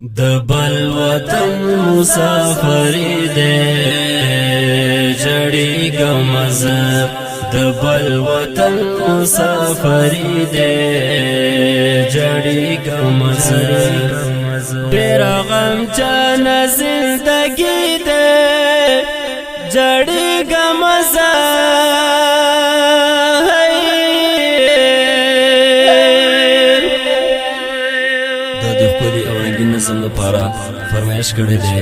د بل وطن مسافری دے جڑی گمز د بل وطن مسافری دے جڑی گمز پیرا غم چان زندگی دے جڑی گمز نظم لپاره فرمایش کړی دی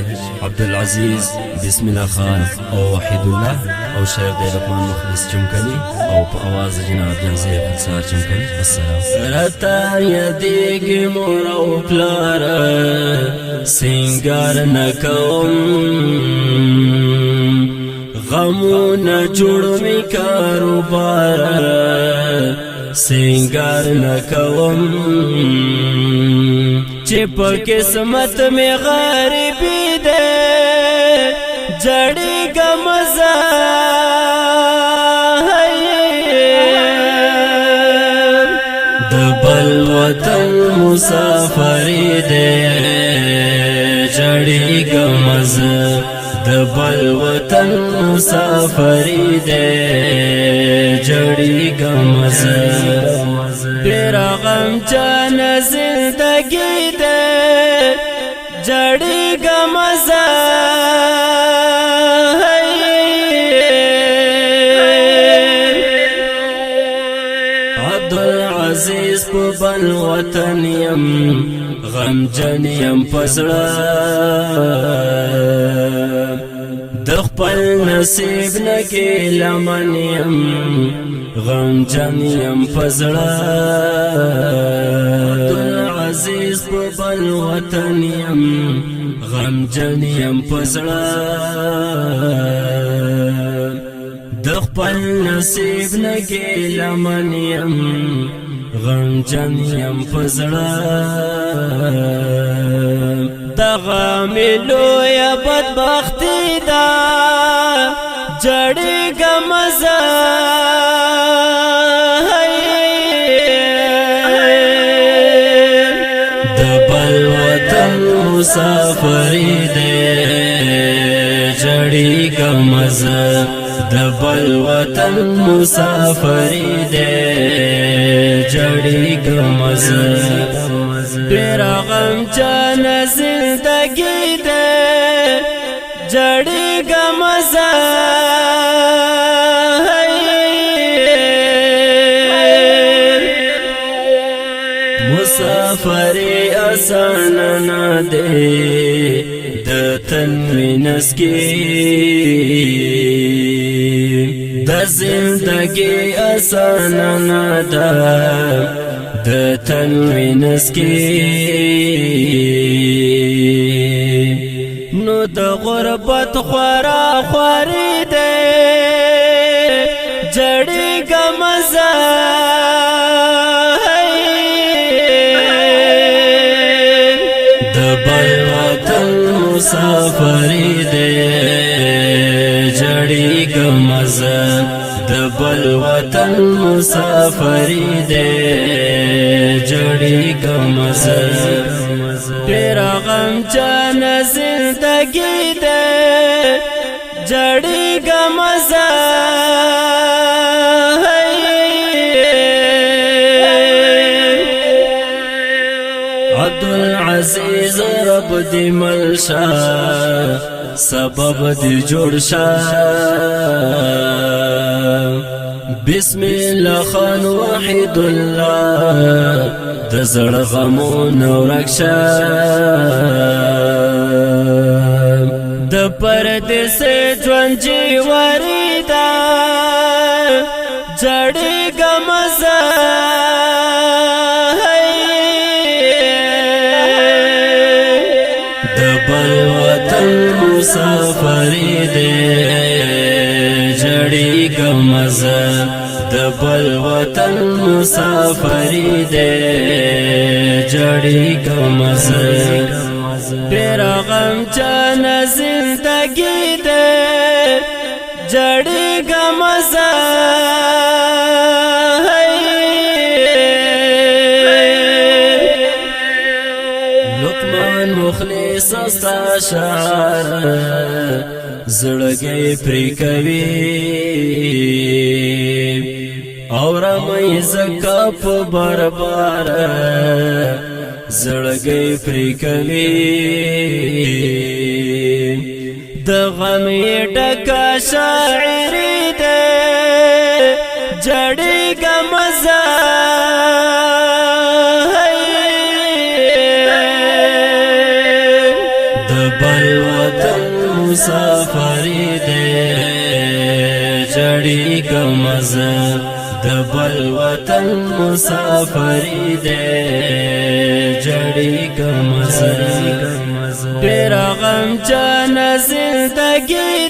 عبدالعزیز بسم الله خان او وحید الله او شاعر دی لقمان مخلص چمکنی او په आवाज جناب جنزیب خسار چمکنی. السلام رتا یادېږي مور او پلار سنگار نکوم غمونه جوړ می کاروبار سنگار نکوم چه پا قسمت میں غریبی دے جڑی گا مزا دبل وطن مسافری دے جڑی گا مزا دبل وطن مسافری دے جڑی گا مزا پیرا غم چان زندگی دے جڑی گا مزا عبدالعزیز پو بل وطن یم غم جن یم پسڑا دخپل نصیب نکی لمن یم غم جن یم پسڑا عبدالعزیز پو بل وطن یم غم جن یم پسڑا دخپل نصیب نکی لمن یم غم جن یم پسڑا دغا ملو یا بدبختی دا جڑی گا مزا دبل وطن مسافری دے جڑی گا مزا دبل وطن مسافری دے جڑی گا مزا پیرا غم چان زندگی دے جڑی گا مزا مسافری آسان نہ دے دتن وینس کی د زندگی آسان نہ دا دتن وینس کی نو د غربت خورا خواری دے جڑی گا مزا دبل وطن مسافری دے جڑی گا مزا دبل وطن مسافری دے جڑی گا مزا پیرا غم چان زندگی دے جڑی گا مزا عبدالعزیز رب دی ملشا سبب دی جوڑشا بسم الله خان وحید الله د زړه غمونه ورکشا د پردیس ژوند جیواری دا جړی گا مزا د بل وطن مسافری دے جڑی گا مزا دبل وطن مسافری دے جڑی گا مزا پیرا غم چان زندگی دے جڑی گا مزا لقمان مخلص استا شعر زړګي پرې کوي اور مې زکا په بربار زړګي پرې کوي د غم ډکا شاعري ده جړې ګمزه د بل وطن مسافري ده جړې ګمزه د بل وطن مسافري ده جړې ګمزه ډېر غم جن زندګي